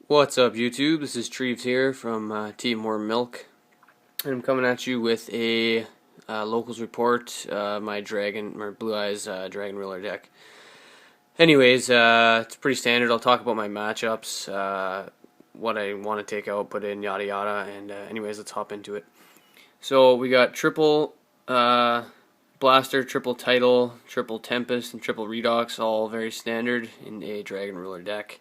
What's up, YouTube? This is Treves here from Team Warm Milk, and I'm coming at you with a locals report. My Dragon or Blue Eyes Dragon Ruler deck. Anyways, it's pretty standard. I'll talk about my matchups, what I want to take out, put in, yada yada. And anyways, let's hop into it. So we got triple Blaster, triple Title, triple Tempest, and triple Redox, all very standard in a Dragon Ruler deck.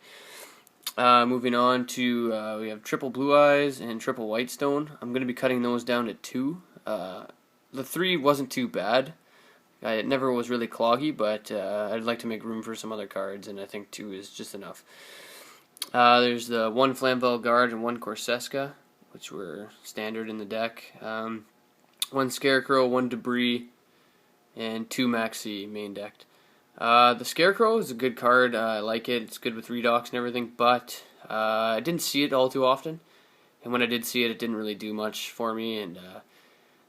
Moving on to, we have triple Blue Eyes and triple Whitestone. I'm going to be cutting those down to 2. The 3 wasn't too bad. It never was really cloggy, but I'd like to make room for some other cards, and I think 2 is just enough. There's the 1 Flamvel Guard and 1 Corseska, which were standard in the deck. 1 Scarecrow, 1 Debris, and 2 Maxi main decked. The Scarecrow is a good card. I like it. It's good with Redox and everything, but I didn't see it all too often. And when I did see it, it didn't really do much for me. And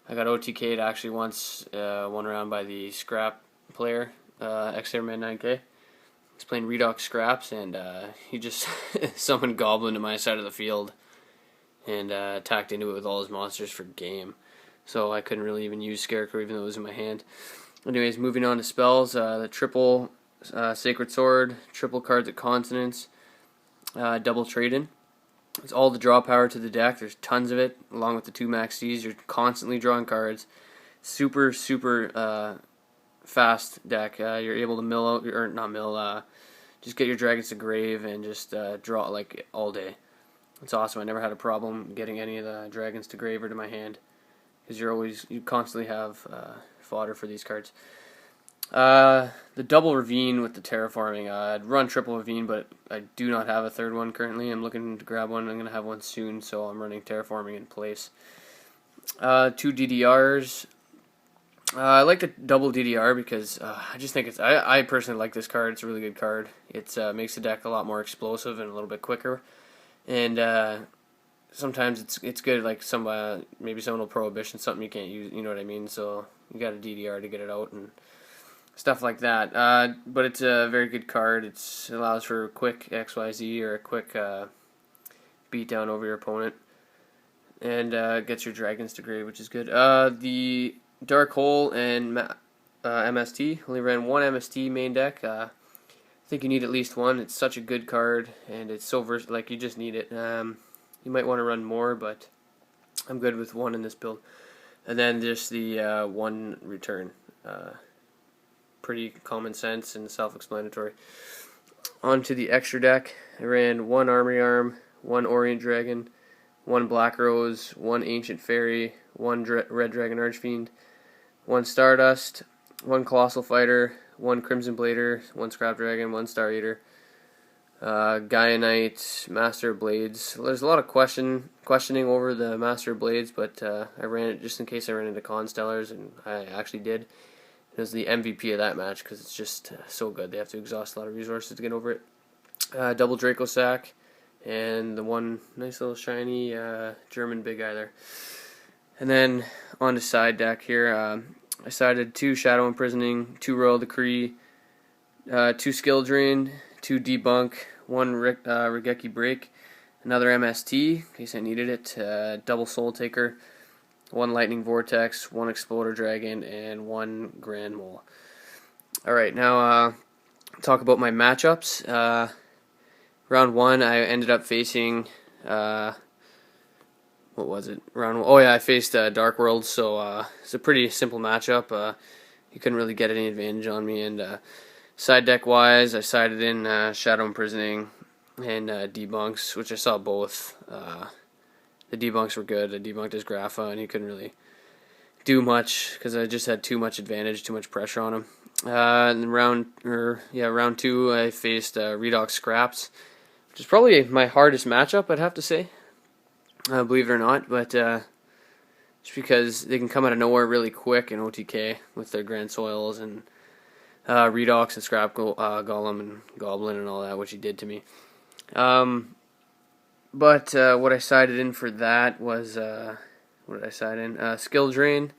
I got OTK'd actually once, one round by the Scrap player, X-Airman 9K. He's playing Redox Scraps, and he just summoned Goblin to my side of the field and attacked into it with all his monsters for game. So I couldn't really even use Scarecrow even though it was in my hand. Anyways, moving on to spells, the triple Sacred Sword, triple Cards at Consonance, double Trade-In. It's all the draw power to the deck. There's tons of it, along with the 2 Max Ds. You're constantly drawing cards. Super fast deck. You're able to mill out, or not mill, just get your dragons to grave and just draw like all day. It's awesome. I never had a problem getting any of the dragons to grave or to my hand, because you constantly have fodder for these cards. The double Ravine with the terraforming. I'd run triple Ravine, but I do not have a third one currently. I'm looking to grab one. I'm going to have one soon, so I'm running terraforming in place. 2 DDRs. I like the double DDR because I just think I personally like this card. It's a really good card. It makes the deck a lot more explosive and a little bit quicker. And sometimes it's good, like maybe someone will prohibition something you can't use, you know what I mean? So you got a DDR to get it out and stuff like that. But it's a very good card. It allows for a quick XYZ or a quick beat down over your opponent, and gets your dragons to grave, which is good. The Dark Hole and MST only ran 1 MST main deck. I think you need at least 1. It's such a good card, and it's so versatile. Like, you just need it. You might want to run more, but I'm good with 1 in this build. And then just the 1 return. Pretty common sense and self-explanatory. On to the extra deck. I ran 1 Armory Arm, 1 Orient Dragon, 1 Black Rose, 1 Ancient Fairy, 1 Red Dragon Archfiend, 1 Stardust, 1 Colossal Fighter, 1 Crimson Blader, 1 Scrap Dragon, 1 Star Eater, Gaia Knight, Master Blades. There's a lot of questioning over the Master Blades, but I ran it just in case I ran into Constellars, and I actually did. It was the MVP of that match because it's just so good. They have to exhaust a lot of resources to get over it. Double Draco Sack, and the 1 nice little shiny German Big Eye there. And then on to side deck here. I sided 2 Shadow Imprisoning, 2 Royal Decree, 2 Skill Drain, 2 Debunk, 1 Regeki Break, another MST in case I needed it, double Soul Taker, 1 Lightning Vortex, 1 Exploder Dragon, and 1 Grand Mole. Alright, now talk about my matchups. Round 1, I ended up facing, what was it? Round 1, oh yeah, I faced Dark World, so it's a pretty simple matchup. You couldn't really get any advantage on me, and side deck wise, I sided in Shadow Imprisoning and Debunks, which I saw both. The Debunks were good. I debunked his Grapha, and he couldn't really do much because I just had too much advantage, too much pressure on him. And round 2, I faced Redox Scraps, which is probably my hardest matchup, I'd have to say, believe it or not. But just because they can come out of nowhere really quick in OTK with their Grand Soils and Redox and Scrap Golem and Goblin and all that, which he did to me. But what I sided in for that was, what did I side in? Skill Drain.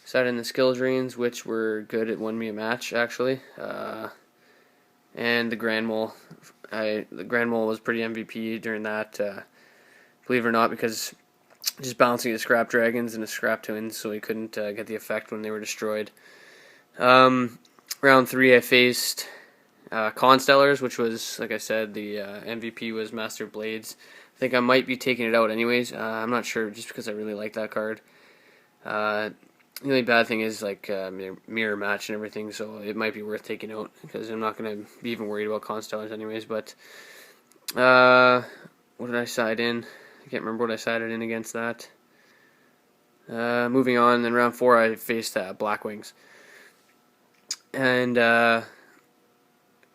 Sided in the Skill Drains, which were good. It won me a match, actually. and the Grand Mole. The Grand Mole was pretty MVP during that, believe it or not, because just bouncing the Scrap Dragons and the Scrap Twins, so he couldn't get the effect when they were destroyed. Round 3, I faced Constellars, which was, like I said, the MVP was Master Blades. I think I might be taking it out anyways. I'm not sure, just because I really like that card. The only bad thing is like mirror match and everything, so it might be worth taking out because I'm not going to be even worried about Constellars anyways. But what did I side in? I can't remember what I sided in against that. Moving on, in round 4 I faced Blackwings. And it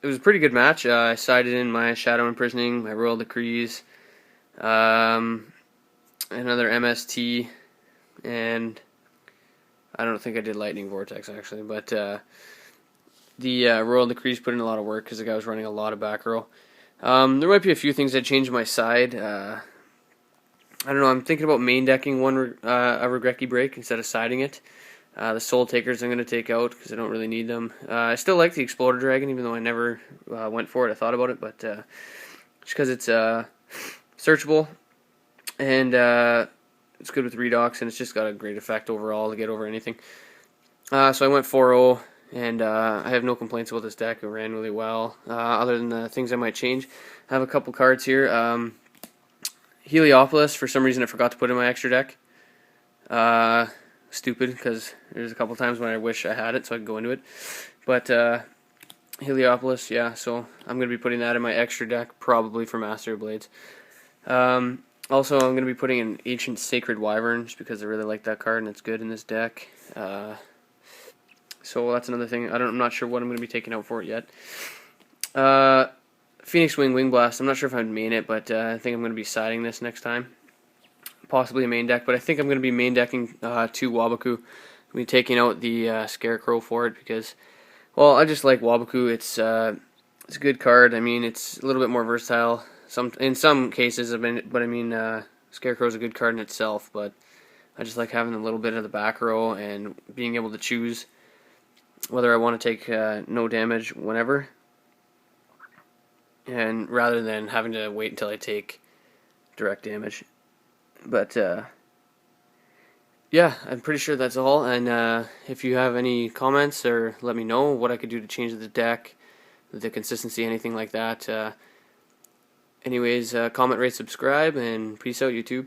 was a pretty good match. I sided in my Shadow Imprisoning, my Royal Decrees, another MST, and I don't think I did Lightning Vortex actually, but the Royal Decrees put in a lot of work because the guy was running a lot of back row. There might be a few things that changed my side. I don't know, I'm thinking about main decking a Regreki Break instead of siding it. The Soul Takers I'm going to take out because I don't really need them. I still like the Exploder Dragon, even though I never went for it. I thought about it, but just because it's searchable, and it's good with Redox, and it's just got a great effect overall to get over anything. So I went 4-0, and I have no complaints about this deck. It ran really well, other than the things I might change. I have a couple cards here. Heliopolis, for some reason I forgot to put in my extra deck. Stupid, because there's a couple times when I wish I had it so I could go into it. But Heliopolis, yeah, so I'm going to be putting that in my extra deck, probably for Master of Blades. Also, I'm going to be putting in Ancient Sacred Wyvern, just because I really like that card and it's good in this deck. So that's another thing. I'm not sure what I'm going to be taking out for it yet. Phoenix Wing Wing Blast, I'm not sure if I'd main it, but I think I'm going to be siding this next time. Possibly a main deck, but I think I'm going to be main decking 2 Waboku. I'm be taking out the Scarecrow for it because, well, I just like Waboku. It's a good card. I mean, it's a little bit more versatile. In some cases, but I mean, Scarecrow's a good card in itself. But I just like having a little bit of the back row and being able to choose whether I want to take no damage whenever, and rather than having to wait until I take direct damage. But yeah, I'm pretty sure that's all. And if you have any comments, or let me know what I could do to change the deck, the consistency, anything like that. Anyways, comment, rate, subscribe, and peace out, YouTube.